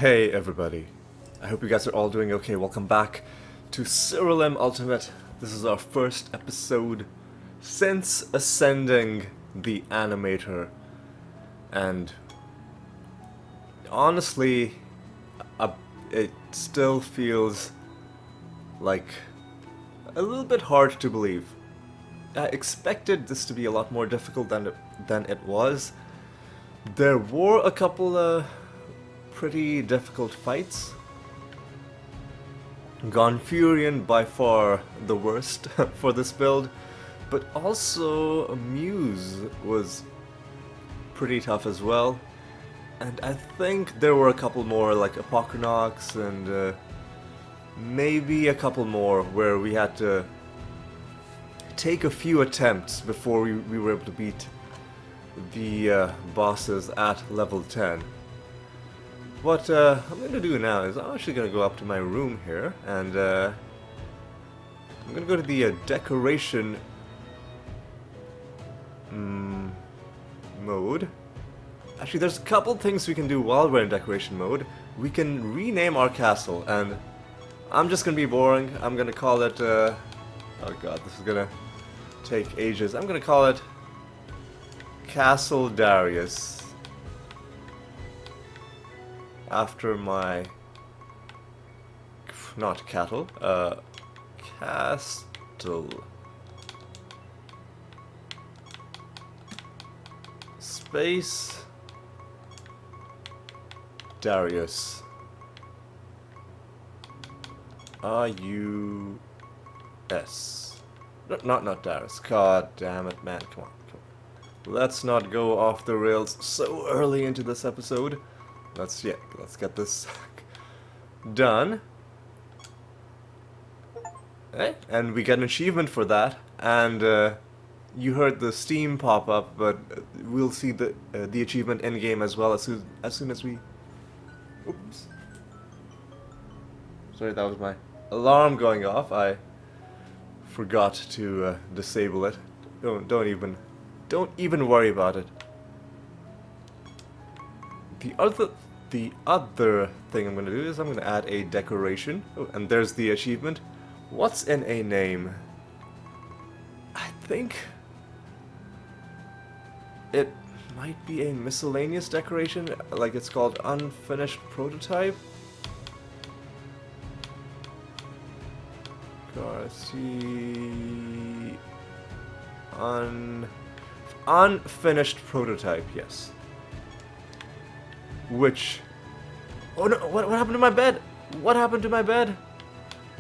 Hey everybody, I hope you guys are all doing okay. Welcome back to Siralim Ultimate. This is our first episode since ascending the animator, and honestly, it still feels like a little bit hard to believe. I expected this to be a lot more difficult than it was. There were a couple pretty difficult fights. Gonfurion by far the worst for this build, but also Muse was pretty tough as well. And I think there were a couple more like Apocrinox and maybe a couple more where we had to take a few attempts before we were able to beat the bosses at level 10. What I'm going to do now is I'm actually going to go up to my room here, and I'm going to go to the decoration mode. Actually, there's a couple things we can do while we're in decoration mode. We can rename our castle, and I'm just going to be boring. I'm going to call it, oh god, this is going to take ages. I'm going to call it Castle Darius. After my, not cattle, Castle space Darius. R-U-S. Not Darius. God damn it, man. Come on. Let's not go off the rails so early into this episode. Let's get this done. Okay, and we get an achievement for that, and you heard the Steam pop up, but we'll see the achievement in game as well as soon as we. Oops. Sorry, that was my alarm going off. I forgot to disable it. Don't even worry about it. The other thing I'm going to do is I'm going to add a decoration. Oh, and there's the achievement. What's in a name? I think it might be a miscellaneous decoration, like it's called unfinished prototype. Unfinished prototype, yes. Which... Oh no, what happened to my bed? What happened to my bed?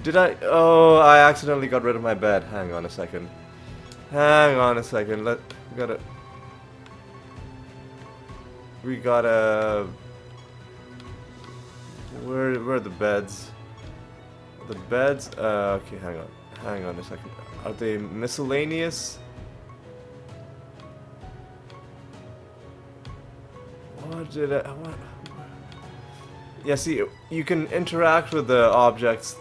Did I... Oh, I accidentally got rid of my bed. Hang on a second. We gotta... Where are the beds? The beds... okay, hang on a second. Are they miscellaneous? What? Yeah, see, you can interact with the objects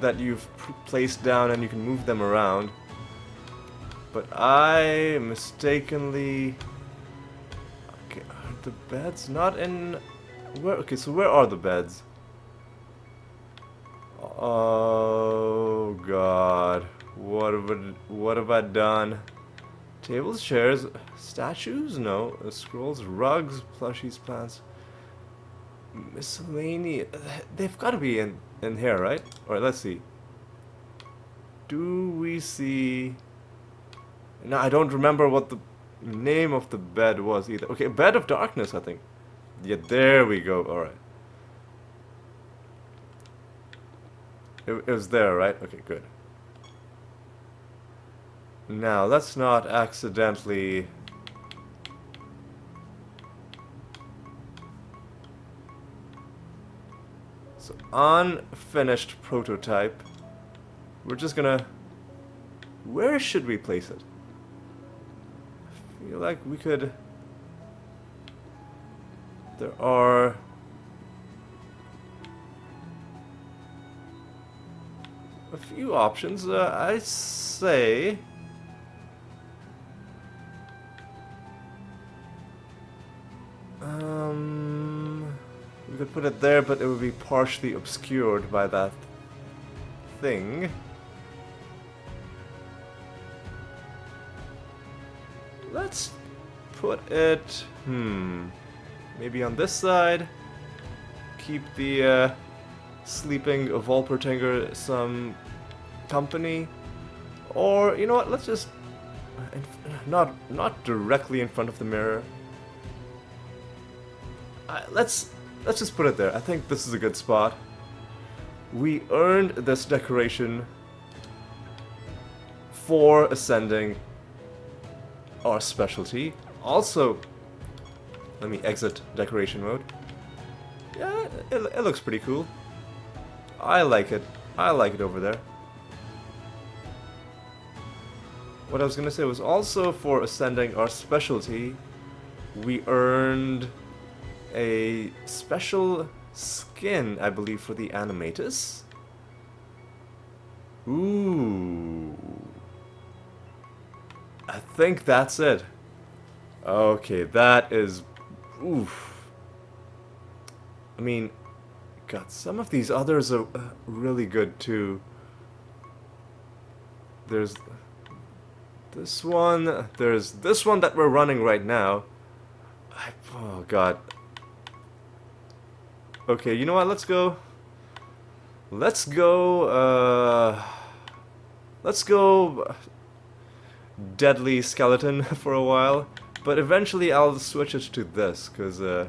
that you've placed down and you can move them around. But I mistakenly... Okay, are the beds not in... Where? Okay, so where are the beds? Oh god. What have I done? Tables, chairs, statues? No. Scrolls, rugs, plushies, plants. Miscellaneous. They've got to be in here, right? Alright, let's see. Do we see... No, I don't remember what the name of the bed was either. Okay, Bed of Darkness, I think. Yeah, there we go. Alright. It was there, right? Okay, good. Now, let's not accidentally... So, unfinished prototype. We're just gonna... Where should we place it? I feel like we could... There are... a few options. I say... We could put it there, but it would be partially obscured by that thing. Let's put it, maybe on this side. Keep the sleeping Volpertinger some company. Or, you know what, let's just, not directly in front of the mirror. Let's just put it there. I think this is a good spot. We earned this decoration for ascending our specialty. Also, let me exit decoration mode. Yeah, it looks pretty cool. I like it. I like it over there. What I was gonna say was also for ascending our specialty, we earned a special skin, I believe, for the animatus. Ooh. I think that's it. Okay, that is... oof. I mean, God, some of these others are really good too. There's this one, there's this one that we're running right now. Oh God. Okay, you know what, let's go, Deadly Skeleton for a while, but eventually I'll switch it to this, because, and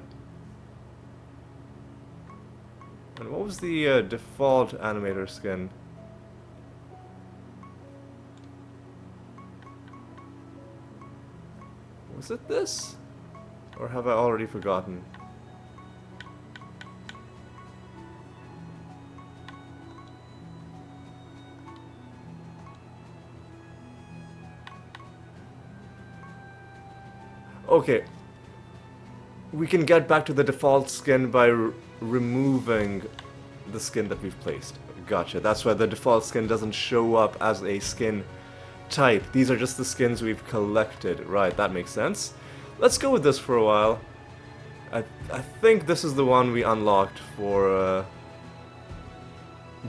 what was the default animator skin? Was it this? Or have I already forgotten? Okay, we can get back to the default skin by removing the skin that we've placed. Gotcha, that's why the default skin doesn't show up as a skin type. These are just the skins we've collected. Right, that makes sense. Let's go with this for a while. I think this is the one we unlocked for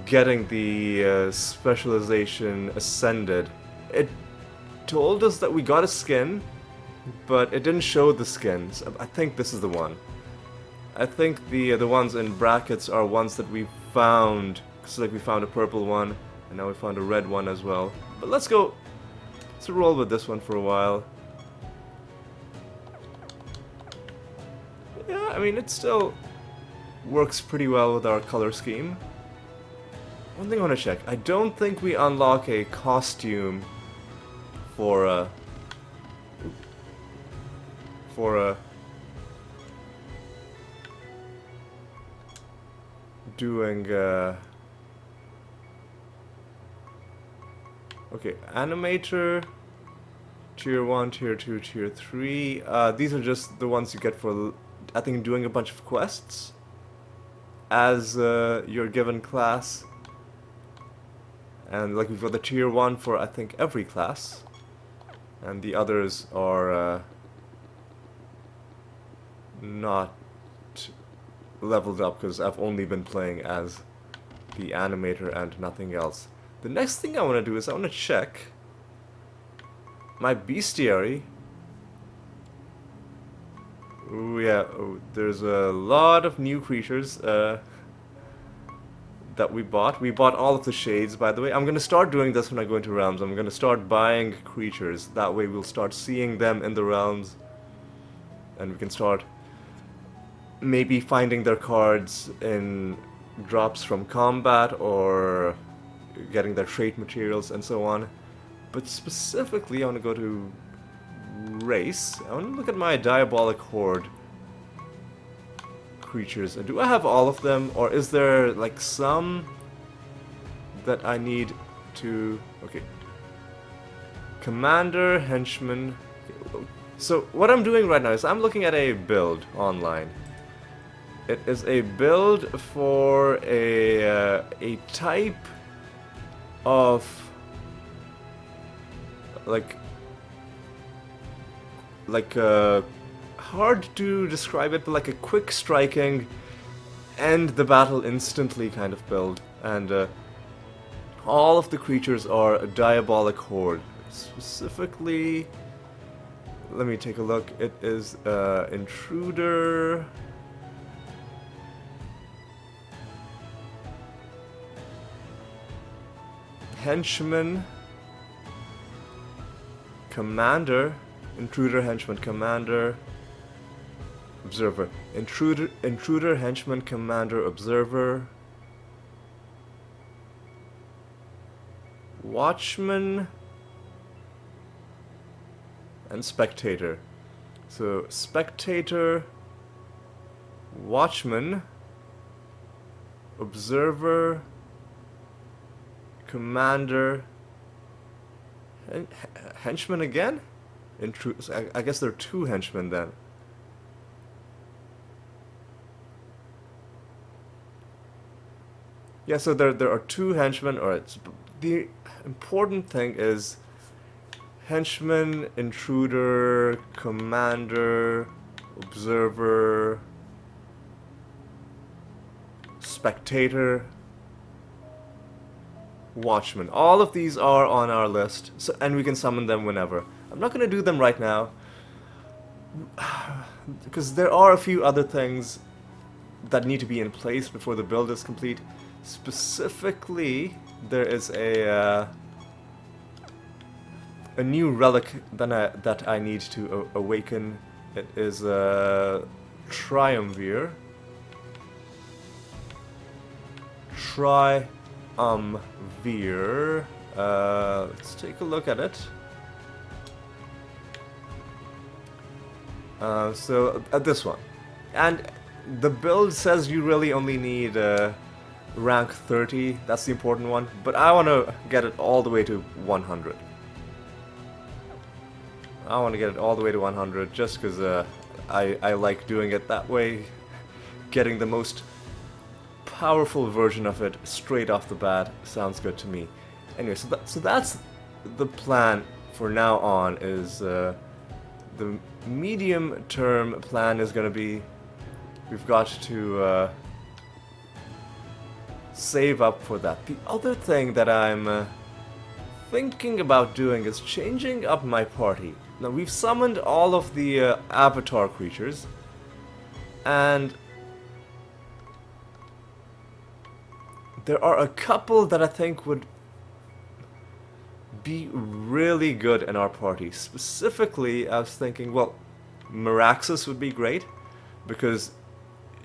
getting the specialization ascended. It told us that we got a skin, but it didn't show the skins. I think this is the one. I think the ones in brackets are ones that we found. So like we found a purple one, and now we found a red one as well. But let's go. Let's roll with this one for a while. Yeah, I mean it still works pretty well with our color scheme. One thing I want to check. I don't think we unlock a costume for doing okay, animator tier 1, tier 2, tier 3. These are just the ones you get for, I think, doing a bunch of quests as your given class. And like we've got the tier 1 for, I think, every class, and the others are not leveled up because I've only been playing as the animator and nothing else. The next thing I want to do is I want to check my bestiary. Oh yeah, there's a lot of new creatures that we bought. We bought all of the shades, by the way. I'm going to start doing this when I go into realms. I'm going to start buying creatures. That way we'll start seeing them in the realms, and we can start maybe finding their cards in drops from combat or getting their trait materials and so on. But specifically I want to go to race. I want to look at my Diabolic Horde creatures. Do I have all of them, or is there like some that I need to... okay. Commander, Henchman. So what I'm doing right now is I'm looking at a build online. It is a build for a type of like hard to describe it, but like a quick striking end the battle instantly kind of build, and all of the creatures are a diabolic horde. Specifically, let me take a look. It is intruder, henchman, commander, intruder, henchman, commander, observer, intruder, henchman, commander, observer, watchman, and spectator. So spectator, watchman, observer, commander, henchman again? I guess there are 2 henchmen then. Yeah, so there are 2 henchmen. Alright, the important thing is henchman, intruder, commander, observer, spectator, watchman. All of these are on our list, so, and we can summon them whenever. I'm not going to do them right now, because there are a few other things that need to be in place before the build is complete. Specifically, there is a new relic that I need to awaken. It is a triumvir. Let's take a look at it. So this one, and the build says you really only need rank 30. That's the important one, but I want to get it all the way to 100. I want to get it all the way to 100 just because I like doing it that way, getting the most powerful version of it straight off the bat sounds good to me. Anyway, so that's the plan for now on. Is the medium term plan is going to be, we've got to save up for that. The other thing that I'm thinking about doing is changing up my party. Now, we've summoned all of the avatar creatures, and there are a couple that I think would be really good in our party. Specifically, I was thinking, well, Meraxus would be great, because,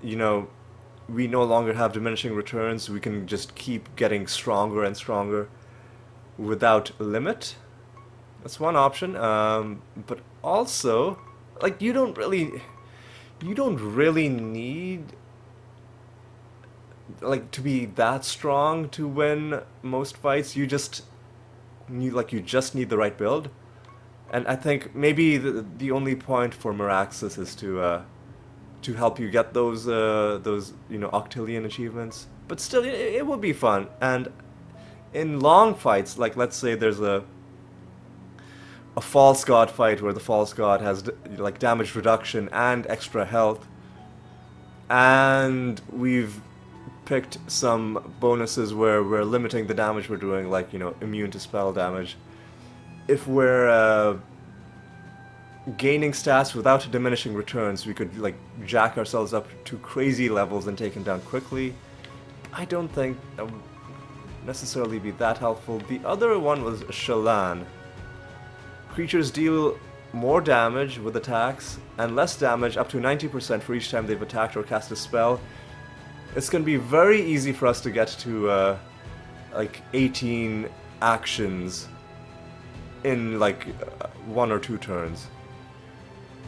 you know, we no longer have diminishing returns. We can just keep getting stronger and stronger without limit. That's one option. But also, like, you don't really need, like, to be that strong to win most fights. You just need the right build. And I think maybe the only point for Meraxus is to help you get those Octillion achievements. But still, it would be fun. And in long fights, like, let's say there's a false god fight where the false god has like damage reduction and extra health, and we've picked some bonuses where we're limiting the damage we're doing, like, you know, immune to spell damage. If we're gaining stats without diminishing returns, we could, like, jack ourselves up to crazy levels and take him down quickly. I don't think that would necessarily be that helpful. The other one was Shalan. Creatures deal more damage with attacks and less damage, up to 90% for each time they've attacked or cast a spell. It's going to be very easy for us to get to like 18 actions in like 1 or 2 turns.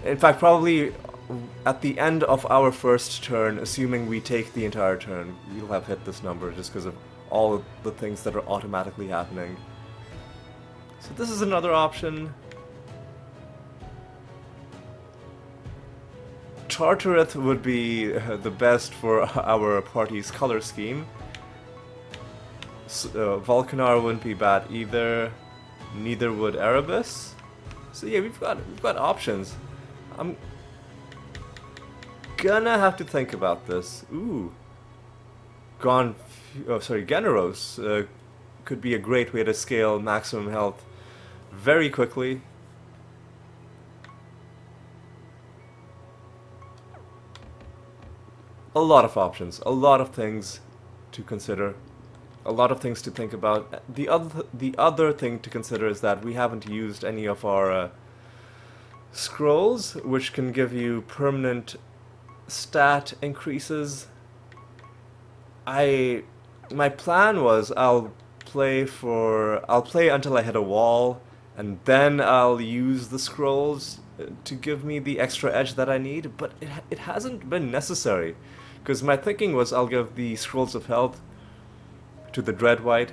In fact, probably at the end of our first turn, assuming we take the entire turn, we'll have hit this number just because of all of the things that are automatically happening. So this is another option. Tartareth would be the best for our party's color scheme. Volcanar wouldn't be bad either. Neither would Erebus. So yeah, we've got options. I'm gonna have to think about this. Ooh, Generos could be a great way to scale maximum health very quickly. A lot of options, a lot of things to consider, a lot of things to think about. The other thing to consider is that we haven't used any of our scrolls, which can give you permanent stat increases. My plan was I'll play until I hit a wall, and then I'll use the scrolls to give me the extra edge that I need, but it hasn't been necessary, because my thinking was I'll give the scrolls of health to the Dreadwhite,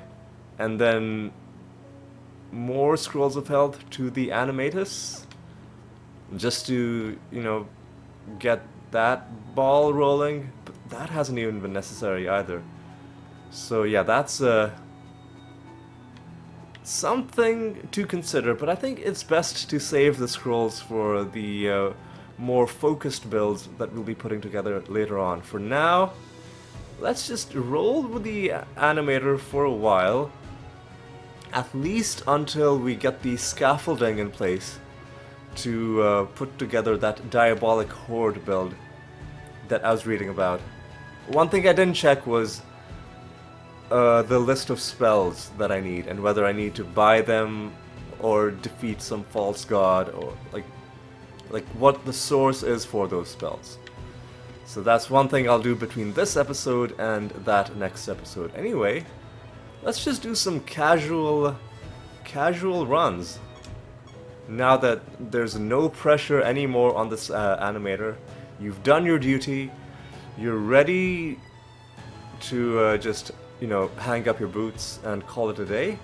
and then more scrolls of health to the Animatus, just to, get that ball rolling, but that hasn't even been necessary either. So yeah, that's something to consider, but I think it's best to save the scrolls for the more focused builds that we'll be putting together later on. For now, let's just roll with the animator for a while, at least until we get the scaffolding in place to put together that diabolic horde build that I was reading about. One thing I didn't check was the list of spells that I need, and whether I need to buy them or defeat some false god, or like what the source is for those spells. So that's one thing I'll do between this episode and that next episode. Anyway, let's just do some casual runs. Now that there's no pressure anymore on this animator, you've done your duty, you're ready to just, hang up your boots and call it a day.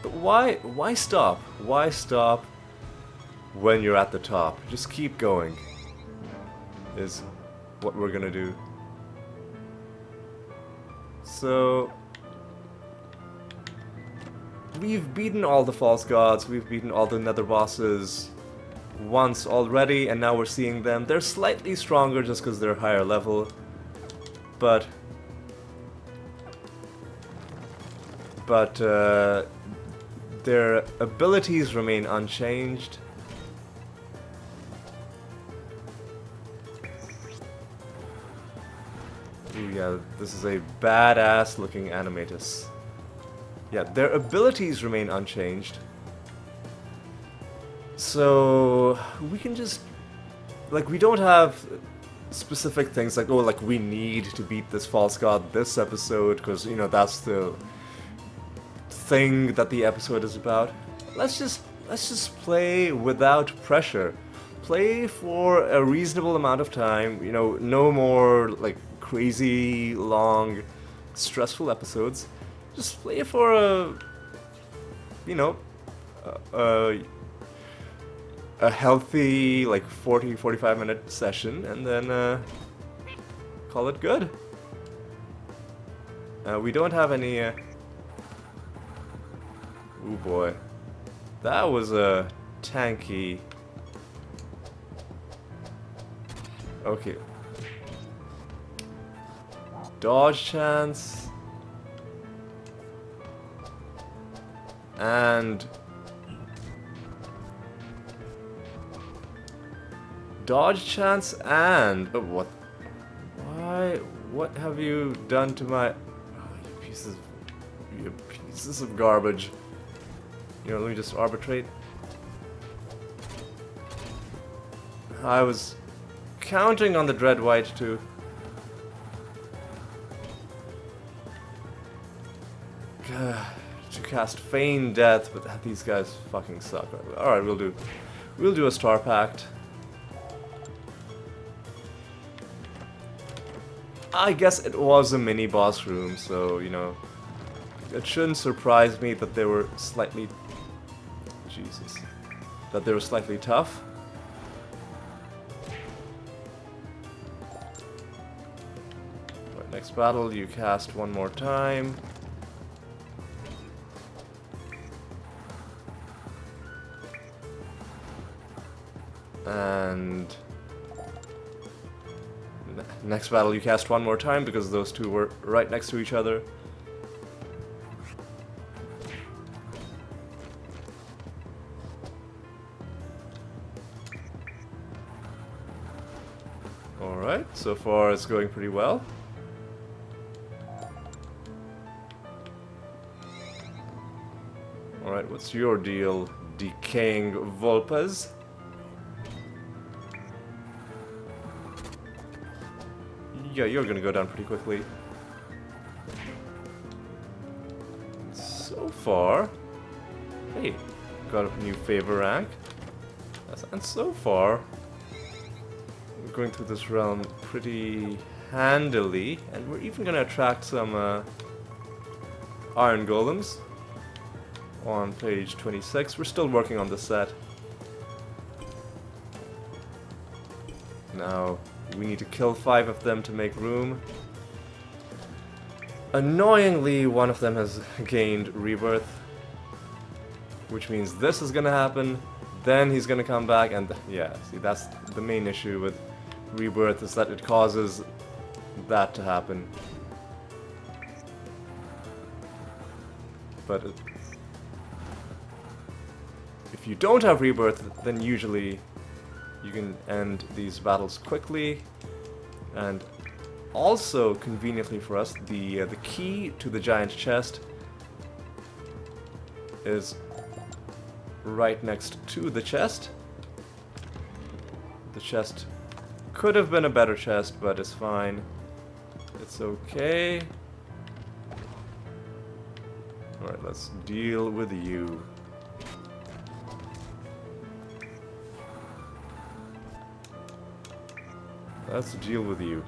But why stop? Why stop when you're at the top? Just keep going, is what we're gonna do. So, we've beaten all the false gods, we've beaten all the nether bosses once already, and now we're seeing them. They're slightly stronger just because they're higher level, but their abilities remain unchanged. Ooh, yeah, this is a badass looking Animatus. Yeah, their abilities remain unchanged. So we can just, we don't have specific things like, we need to beat this false god this episode, because, that's the thing that the episode is about. Let's just play without pressure. Play for a reasonable amount of time, no more, crazy long, stressful episodes. Just play for a healthy, 40-45 minute session, and then call it good. We don't have any... Ooh boy. That was a tanky... Okay. Dodge chance. And... Dodge chance and... Oh, what? Why? What have you done to my... Oh, you pieces of garbage. Let me just arbitrate. I was counting on the Dreadwhite to cast Feign Death, but these guys fucking suck. Alright, we'll do a Star Pact. I guess it was a mini boss room, so, it shouldn't surprise me that they were slightly... Jesus. That they were slightly tough. Right, next battle, you cast one more time. And... next battle you cast one more time because those two were right next to each other. Alright, so far it's going pretty well. Alright, what's your deal, decaying Volpes? Yeah, you're gonna go down pretty quickly. So far... Hey, got a new favor rank. And so far... we're going through this realm pretty handily. And we're even gonna attract some iron golems. On page 26. We're still working on the set. Now, we need to kill 5 of them to make room. Annoyingly, one of them has gained rebirth. Which means this is gonna happen, then he's gonna come back, and yeah, see, that's the main issue with rebirth, is that it causes that to happen. But if you don't have rebirth, then usually you can end these battles quickly. And also, conveniently for us, the key to the giant chest is right next to the chest. The chest could have been a better chest, but it's fine. It's okay. Alright, let's deal with you. Let's deal with you.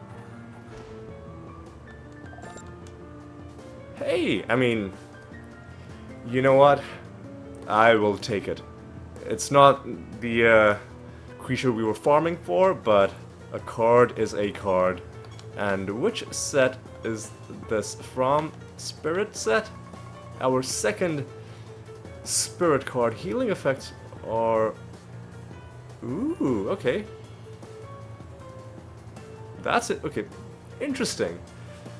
Hey, I mean, you know what? I will take it. It's not the creature we were farming for, but a card is a card. And which set is this from? Spirit set? Our second spirit card. Healing effects are... Ooh, okay. That's it. Okay, interesting.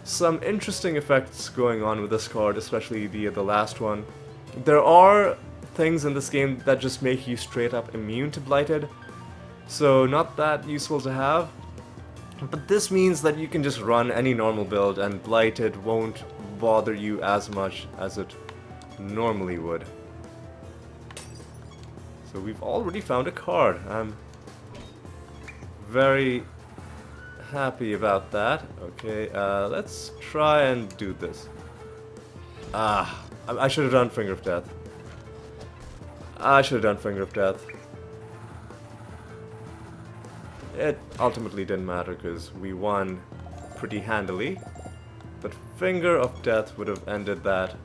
Some interesting effects going on with this card, especially the last one. There are things in this game that just make you straight up immune to Blighted, so not that useful to have. But this means that you can just run any normal build and Blighted won't bother you as much as it normally would. So we've already found a card. I'm very happy about that. Okay, let's try and do this. I should have done Finger of Death. I should have done Finger of Death. It ultimately didn't matter because we won pretty handily. But Finger of Death would have ended that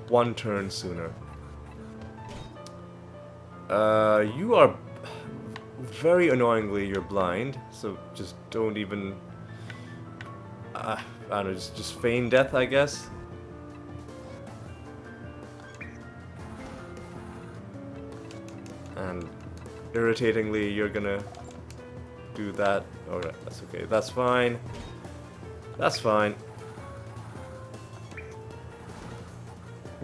one turn sooner. You are... Very annoyingly, you're blind, so just don't even... I don't know, just feign death, I guess. And irritatingly, you're gonna do that. Alright, that's okay, that's fine. That's fine.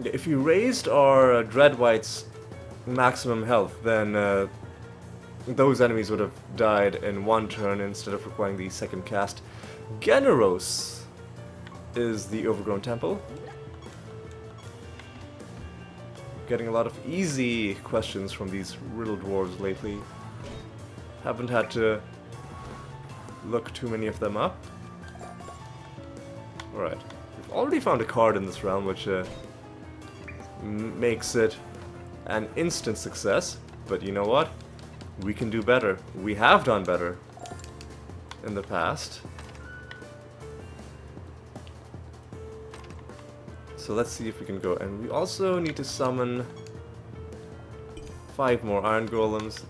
If you raised our Dreadwhite's maximum health, then those enemies would have died in one turn instead of requiring the second cast. Generos is the Overgrown Temple. Getting a lot of easy questions from these riddle dwarves lately. Haven't had to look too many of them up. Alright, we've already found a card in this realm, which makes it an instant success, but you know what? We can do better. We have done better in the past. So let's see if we can go. And we also need to summon 5 more Iron Golems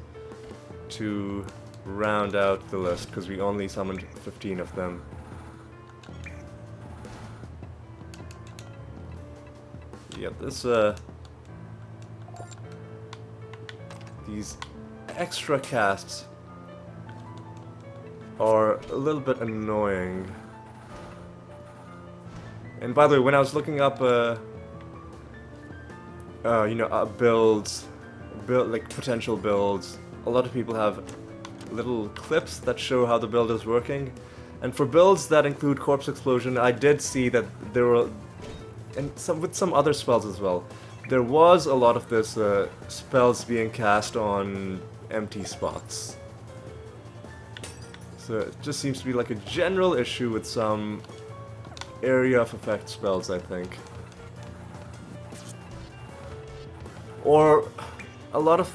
to round out the list, because we only summoned 15 of them. Yeah, this, these extra casts are a little bit annoying. And by the way, when I was looking up, you know, builds, like potential builds, a lot of people have little clips that show how the build is working. And for builds that include Corpse Explosion, I did see that there were, and with some other spells as well, there was a lot of this spells being cast on empty spots. So it just seems to be like a general issue with some area of effect spells, I think. Or a lot of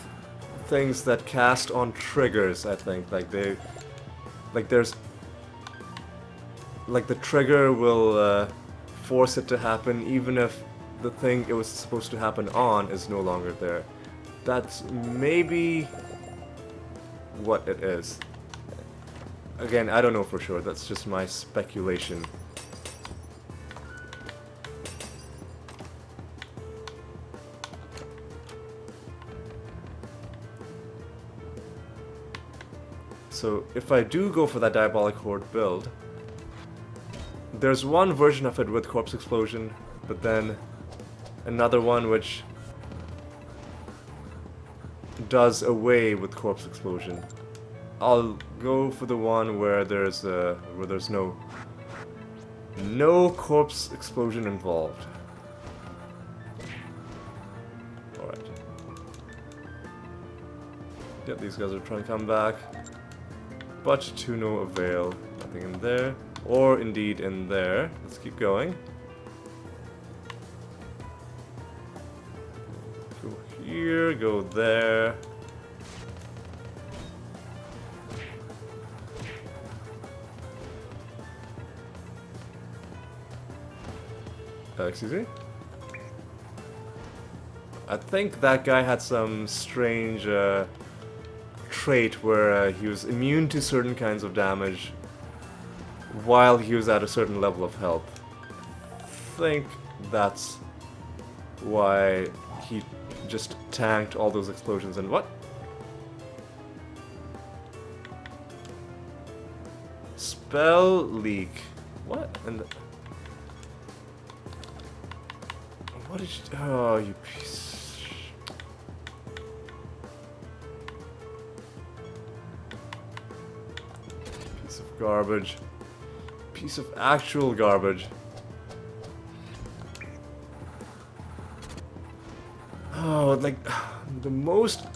things that cast on triggers, I think. Like the trigger will force it to happen even if the thing it was supposed to happen on is no longer there. That's maybe what it is. Again, I don't know for sure, that's just my speculation. So if I do go for that Diabolic Horde build, there's one version of it with Corpse Explosion, but then another one which does away with Corpse Explosion. I'll go for the one where there's no Corpse Explosion involved. Alright. Yep, these guys are trying to come back. But to no avail. Nothing in there. Or indeed in there. Let's keep going. Go here, go there. Excuse me? I think that guy had some strange trait where he was immune to certain kinds of damage while he was at a certain level of health. I think that's why he just tanked all those explosions. And what? Spell leak. What? And what did you? Oh, you piece. Piece of garbage. Piece of actual garbage. Oh, like the most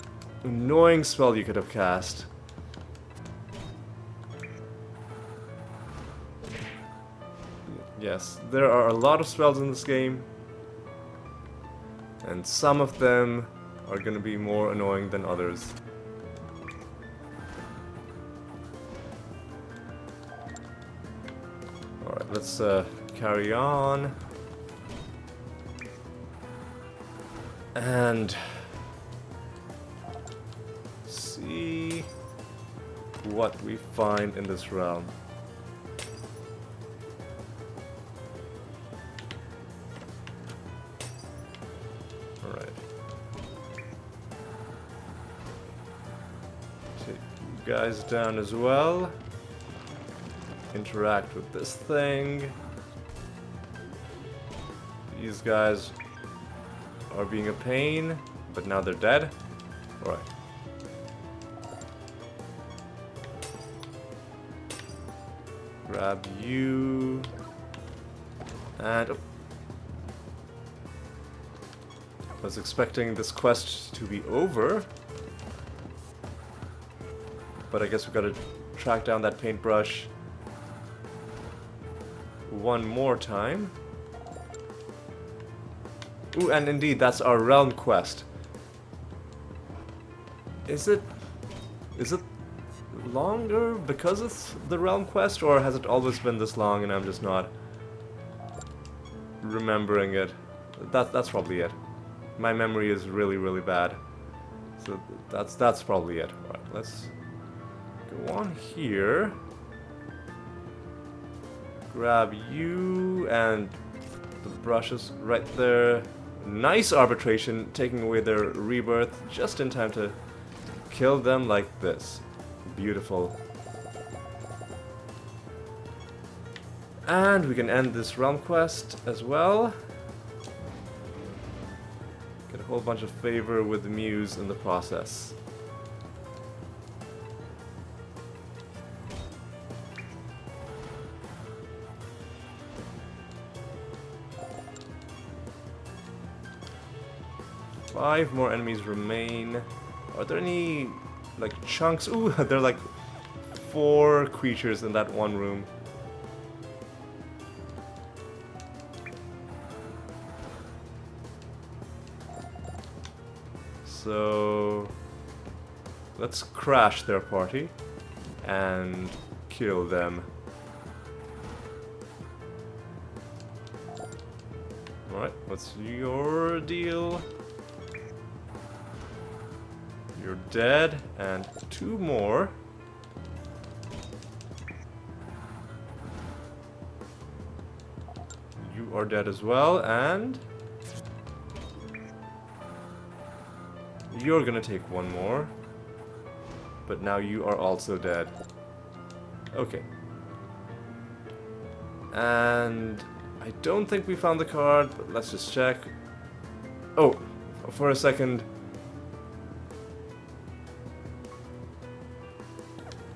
annoying spell you could have cast. Yes, there are a lot of spells in this game, and some of them are gonna be more annoying than others. Alright, let's carry on. And see what we find in this realm. Alright. Take you guys down as well. Interact with this thing. These guys are being a pain, but now they're dead. Alright. Grab you. And... oh. I was expecting this quest to be over. But I guess we gotta track down that paintbrush one more time. Ooh, and indeed, that's our realm quest. Is it longer because it's the realm quest, or has it always been this long and I'm just not remembering it? That's probably it. My memory is really bad. So that's probably it. Alright, let's go on here. Grab you and the brushes right there. Nice arbitration, taking away their rebirth just in time to kill them like this. Beautiful. And we can end this realm quest as well. Get a whole bunch of favor with the muse in the process. Five more enemies remain. Are there any, like, chunks? Ooh, there are like 4 creatures in that one room. So let's crash their party and kill them. Alright, what's your deal? You're dead, and 2 more. You are dead as well, and you're gonna take 1 more. But now you are also dead. Okay. And I don't think we found the card, but let's just check. Oh, for a second.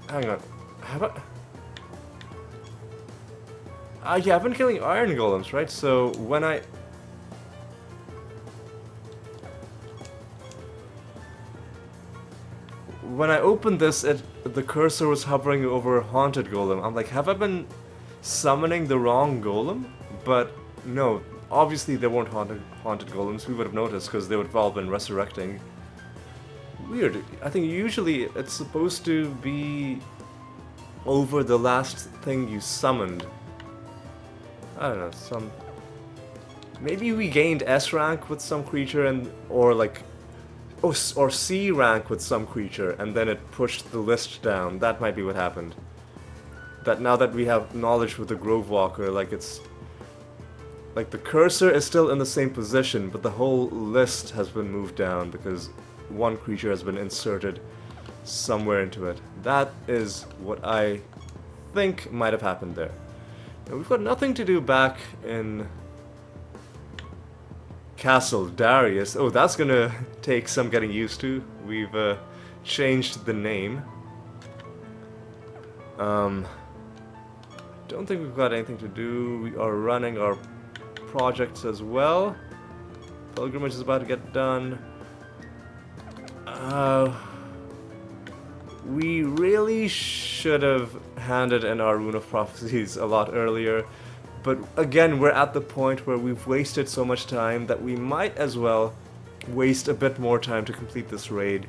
Hang on. Have I... yeah, I've been killing iron golems, right? So when I... When I opened this, the cursor was hovering over haunted golem. I'm like, have I been summoning the wrong golem? But no, obviously they weren't haunted golems. We would have noticed because they would have all been resurrecting. Weird. I think usually it's supposed to be over the last thing you summoned. I don't know, maybe we gained S rank with some creature or like... Oh, or C rank with some creature, and then it pushed the list down. That might be what happened. That now that we have knowledge with the Grove Walker, like it's... Like the cursor is still in the same position, but the whole list has been moved down because one creature has been inserted somewhere into it. That is what I think might have happened there. Now, we've got nothing to do back in Castle Darius. Oh, that's gonna take some getting used to. We've changed the name. Don't think we've got anything to do. We are running our projects as well. Pilgrimage is about to get done. We really should have handed in our Rune of Prophecies a lot earlier. But again, we're at the point where we've wasted so much time that we might as well waste a bit more time to complete this raid.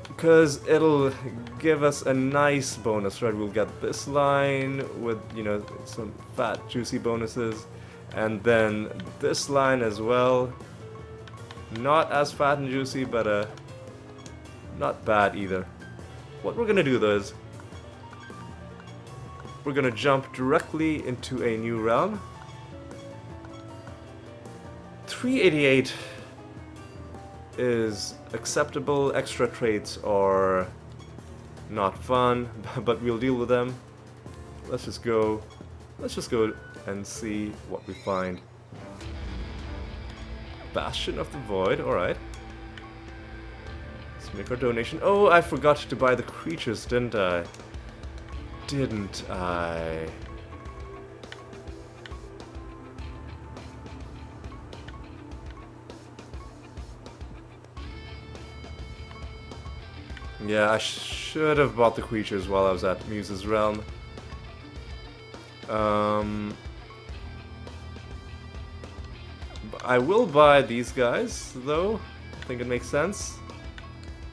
Because it'll give us a nice bonus, right? We'll get this line with, you know, some fat, juicy bonuses. And then this line as well. Not as fat and juicy, but not bad either. What we're gonna do though is we're gonna jump directly into a new realm. 388 is acceptable. Extra traits are not fun, but we'll deal with them. Let's just go and see what we find. Bastion of the Void, alright. Let's make our donation. Oh, I forgot to buy the creatures, didn't I? Didn't I? Yeah, I should have bought the creatures while I was at Muse's Realm. I will buy these guys, though. I think it makes sense.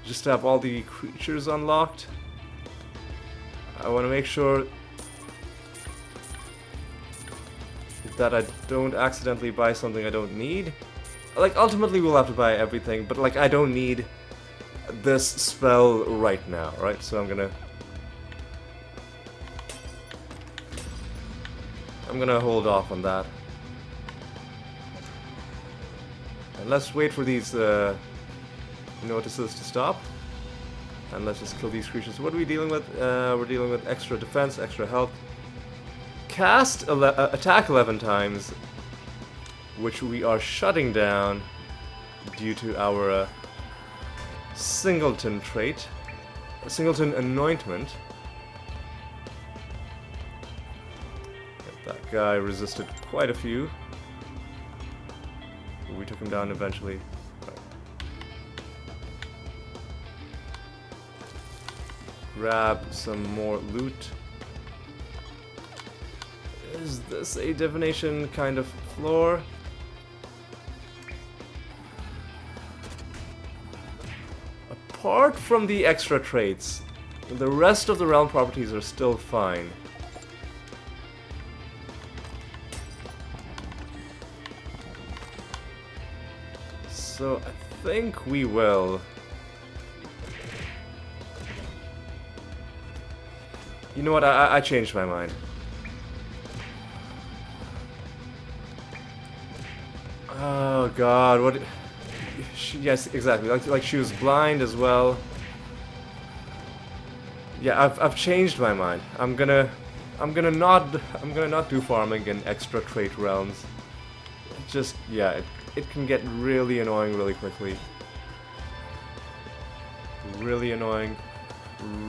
Just to have all the creatures unlocked. I want to make sure that I don't accidentally buy something I don't need. Like, ultimately we'll have to buy everything, but like, I don't need this spell right now, right? So I'm gonna hold off on that. And let's wait for these notices to stop. And let's just kill these creatures. What are we dealing with? We're dealing with extra defense, extra health. attack 11 times, which we are shutting down due to our Singleton trait, Singleton anointment. That guy resisted quite a few. We took him down eventually. Right. Grab some more loot. Is this a divination kind of floor? Apart from the extra traits, the rest of the realm properties are still fine. So I think we will. You know what? I changed my mind. Oh God! What? Yes, exactly. Like she was blind as well. Yeah, I've changed my mind. I'm gonna not do farming in extra trait realms. Just yeah, it can get really annoying really quickly. Really annoying,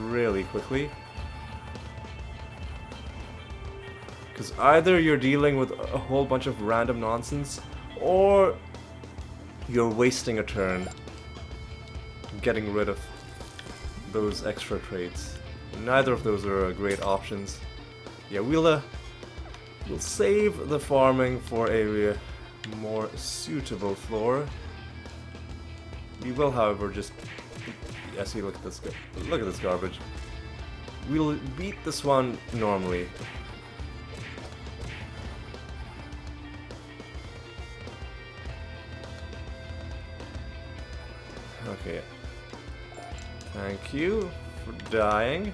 really quickly. Because either you're dealing with a whole bunch of random nonsense, or you're wasting a turn getting rid of those extra traits. Neither of those are great options. Yeah, we'll save the farming for a more suitable floor. We will, however, just see. Look at this. Look at this garbage. We'll beat this one normally. Okay. Thank you for dying.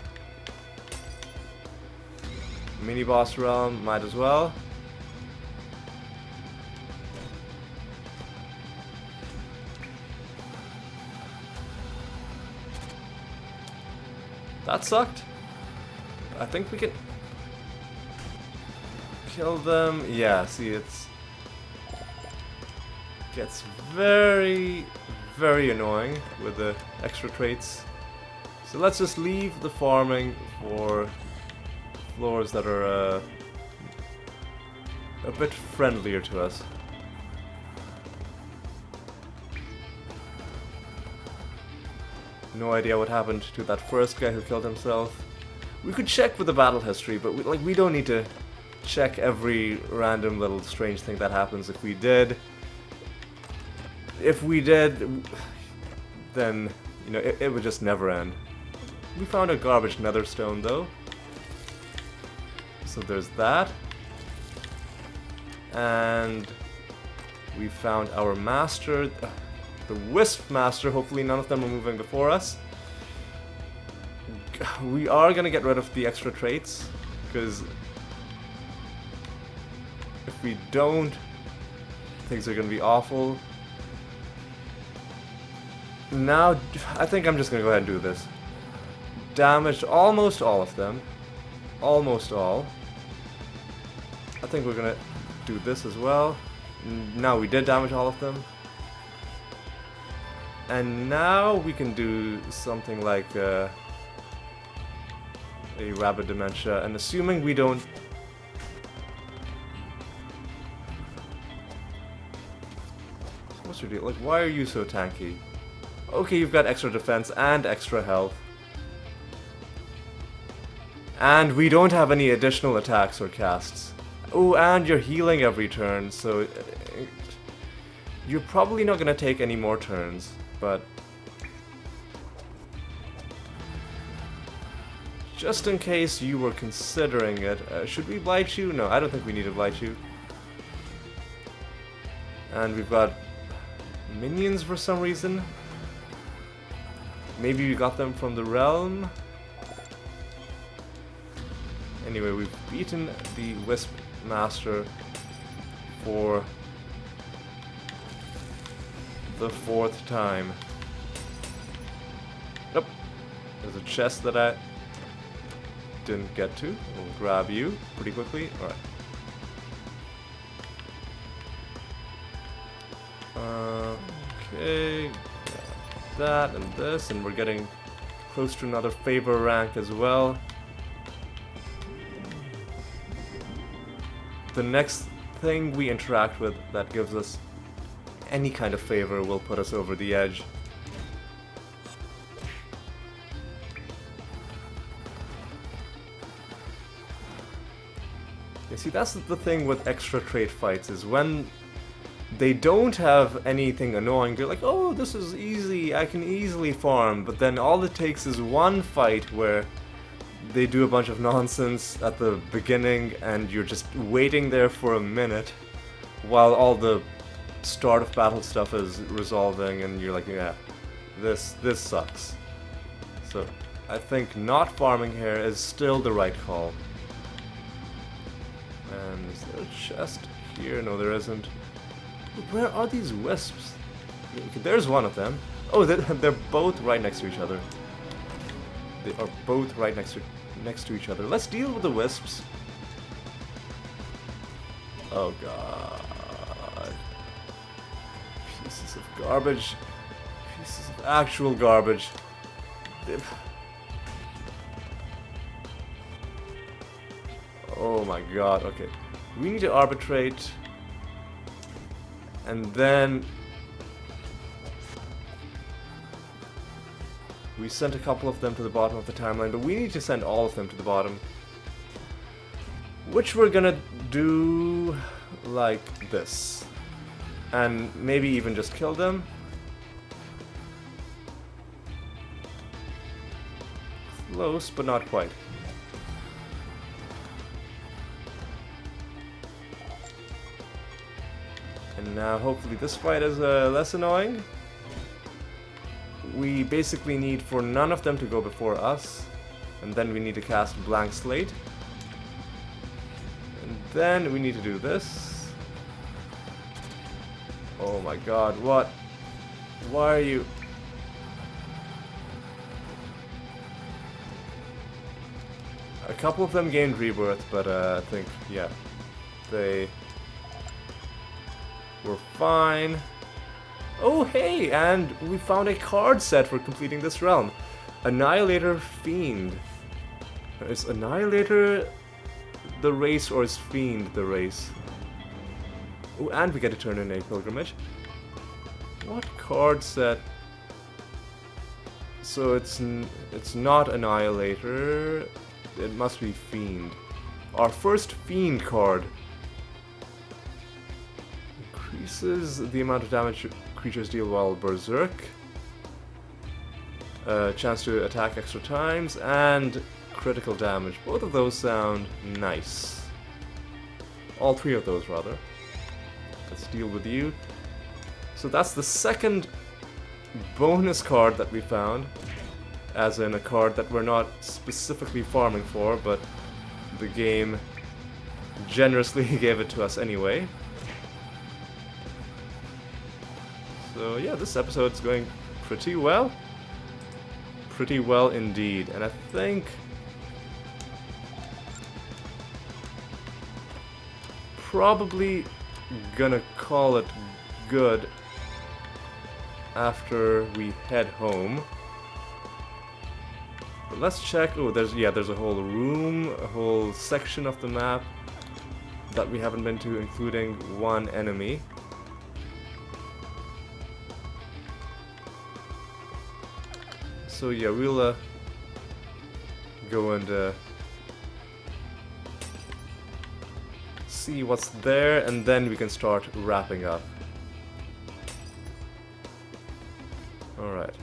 Mini boss realm, might as well. That sucked. I think we can kill them. Yeah, see, gets very annoying with the extra traits. So let's just leave the farming for floors that are a bit friendlier to us. No idea what happened to that first guy who killed himself. We could check with the battle history, but we don't need to check every random little strange thing that happens. If we did, then you know it would just never end. We found a garbage nether stone though, so there's that, and we found our master, the Wisp Master. Hopefully none of them are moving before us. We are gonna get rid of the extra traits, because if we don't, things are gonna be awful. Now, I think I'm just gonna go ahead and do this. Damaged almost all of them. Almost all. I think we're gonna do this as well. Now we did damage all of them. And now we can do something like a rabbit dementia, and assuming we don't... What's your deal? Like, why are you so tanky? Okay, you've got extra defense and extra health. And we don't have any additional attacks or casts. Oh, and you're healing every turn, so... You're probably not gonna take any more turns, but... Just in case you were considering it, should we blight you? No, I don't think we need to blight you. And we've got minions for some reason. Maybe we got them from the realm. Anyway, we've beaten the Wisp Master for the 4th time. Nope. There's a chest that didn't get to. We'll grab you pretty quickly. Alright. Okay. That and this, and we're getting close to another favor rank as well. The next thing we interact with that gives us any kind of favor will put us over the edge. You see, that's the thing with extra trait fights, is when they don't have anything annoying, they're like, oh, this is easy, I can easily farm, but then all it takes is one fight where they do a bunch of nonsense at the beginning and you're just waiting there for a minute while all the start of battle stuff is resolving and you're like, yeah, this sucks. So I think not farming here is still the right call. And is there a chest here? No, there isn't. Where are these wisps? Okay, there's one of them. Oh, they're both right next to each other. They are both right next to each other. Let's deal with the wisps. Oh god. Pieces of garbage. Pieces of actual garbage. Oh my god, okay. We need to arbitrate. And then we sent a couple of them to the bottom of the timeline, but we need to send all of them to the bottom. Which we're gonna do like this. And maybe even just kill them. Close, but not quite. And now hopefully this fight is less annoying. We basically need for none of them to go before us. And then we need to cast Blank Slate. And then we need to do this. Oh my god, what? Why are you... A couple of them gained rebirth, but I think, yeah, they were fine. Oh hey, and we found a card set for completing this realm. Annihilator Fiend. Is Annihilator the race or is Fiend the race? Oh, and we get to turn in a pilgrimage. What card set? So it's not Annihilator. It must be Fiend. Our first Fiend card. Increases the amount of damage creatures deal while berserk. Chance to attack extra times and critical damage. Both of those sound nice. All three of those, rather. Let's deal with you. So that's the second bonus card that we found. As in a card that we're not specifically farming for, but the game generously gave it to us anyway. So yeah, this episode's going pretty well. Pretty well indeed. And I think probably gonna call it good after we head home. But let's check. Oh, there's a whole room, a whole section of the map that we haven't been to, including one enemy. So yeah, we'll go and see what's there, and then we can start wrapping up. Alright.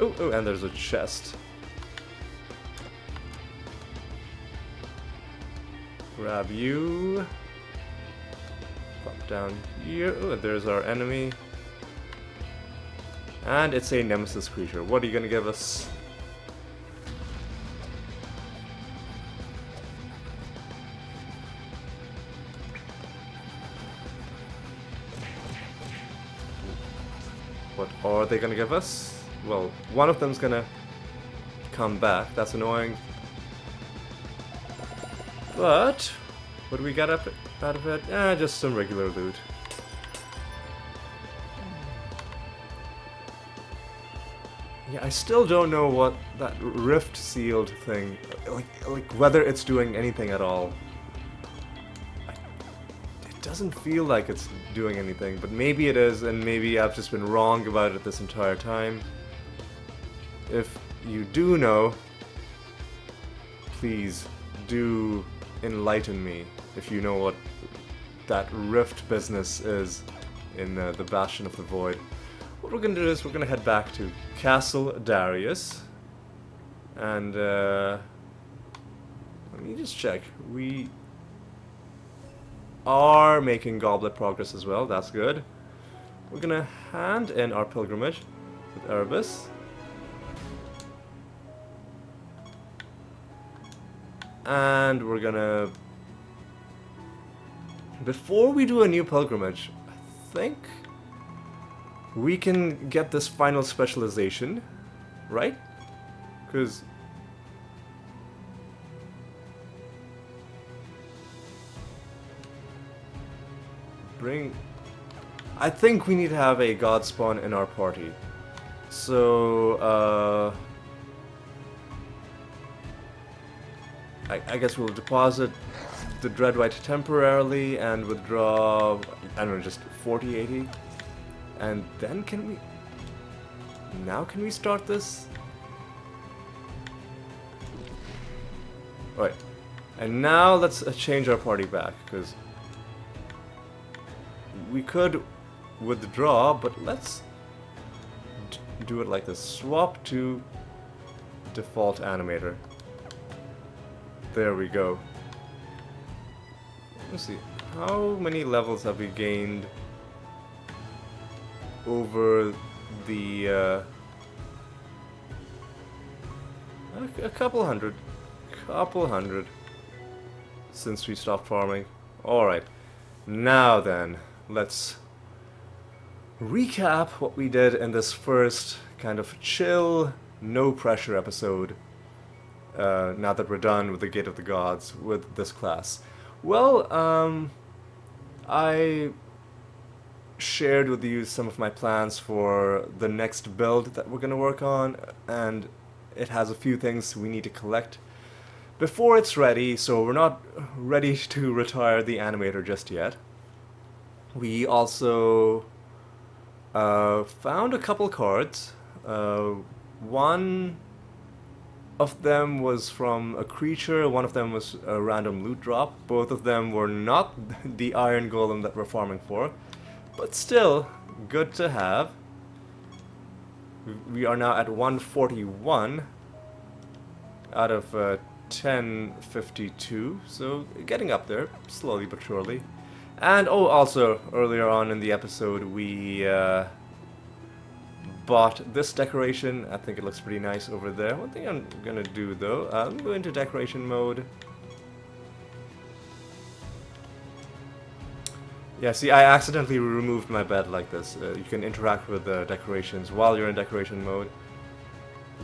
Oh, and there's a chest. Grab you. Pop down here. Oh, there's our enemy. And it's a nemesis creature. What are you gonna give us? What are they gonna give us? Well, one of them's gonna come back. That's annoying. But what do we get out of it? Just some regular loot. Yeah, I still don't know what that rift sealed thing, like whether it's doing anything at all. It doesn't feel like it's doing anything, but maybe it is, and maybe I've just been wrong about it this entire time. If you do know, please do enlighten me if you know what that rift business is in the Bastion of the Void. What we're going to do is we're going to head back to Castle Darius, and let me just check. We are making goblet progress as well, that's good. We're going to hand in our pilgrimage with Erebus. And we're going to... Before we do a new pilgrimage, I think we can get this final specialization, right? Because I think we need to have a god spawn in our party. So I guess we'll deposit the Dreadwhite temporarily and withdraw, I don't know, just 40, 80. And then can we start this? Alright. And now let's change our party back, because we could withdraw, but let's do it like this. Swap to default animator. There we go. Let's see. How many levels have we gained over the a couple hundred since we stopped farming. Alright, now then, let's recap what we did in this first kind of chill, no pressure episode, now that we're done with the Gate of the Gods with this class. Well, I shared with you some of my plans for the next build that we're going to work on, and it has a few things we need to collect before it's ready, so we're not ready to retire the animator just yet. We also found a couple cards. One of them was from a creature, one of them was a random loot drop. Both of them were not the iron golem that we're farming for, but still good to have. We are now at 141 out of 1052, so getting up there slowly but surely. And oh, also earlier on in the episode we bought this decoration. I think it looks pretty nice over there. One thing I'm gonna do though, let me go into decoration mode. Yeah, see, I accidentally removed my bed like this. You can interact with the decorations while you're in decoration mode.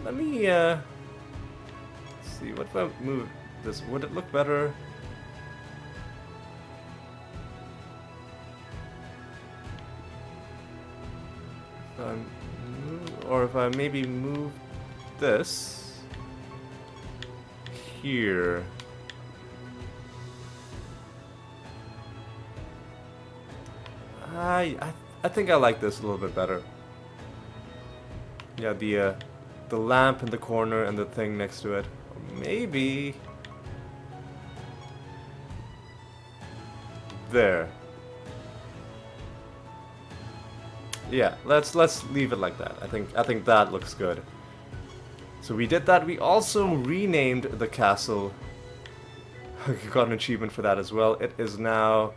Let me see, what if I move this? Would it look better? Or if I maybe move this here. I think I like this a little bit better. Yeah, the lamp in the corner and the thing next to it. Maybe there. Yeah, let's leave it like that. I think that looks good. So we did that. We also renamed the castle. We got an achievement for that as well. It is now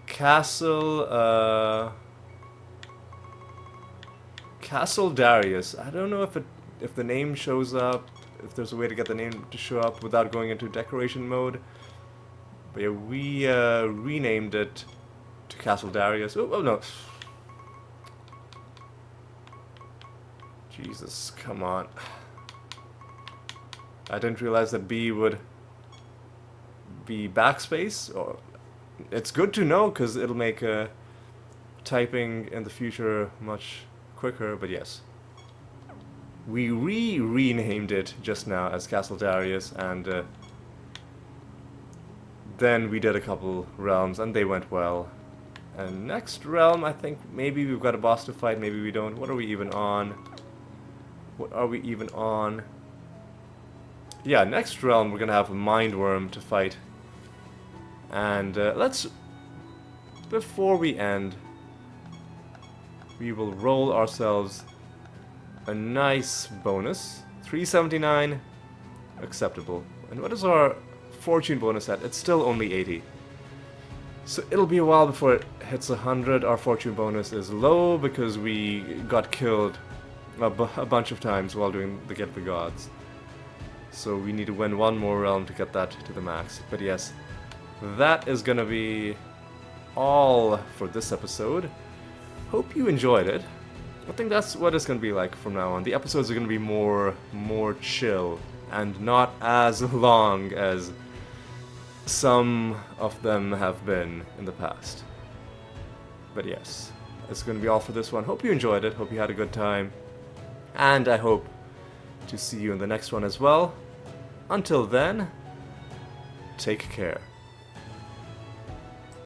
Castle Darius. I don't know if the name shows up, if there's a way to get the name to show up without going into decoration mode. But yeah, we renamed it to Castle Darius. Oh no. Jesus, come on. I didn't realize that B would be backspace, or it's good to know because it'll make typing in the future much quicker. But yes, we renamed it just now as Castle Darius, and then we did a couple realms and they went well. And next realm, I think maybe we've got a boss to fight, maybe we don't. What are we even on? What are we even on? Yeah, next realm we're gonna have a Mindworm to fight. And let's... Before we end, we will roll ourselves a nice bonus. 379, acceptable. And what is our fortune bonus at? It's still only 80. So it'll be a while before it hits 100. Our fortune bonus is low because we got killed a bunch of times while doing the Get the Gods. So we need to win one more realm to get that to the max. But yes, that is gonna be all for this episode. Hope you enjoyed it. I think that's what it's gonna be like from now on. The episodes are gonna be more chill and not as long as some of them have been in the past. But yes, it's going to be all for this one. Hope you enjoyed it, hope you had a good time, and I hope to see you in the next one as well. Until then, take care.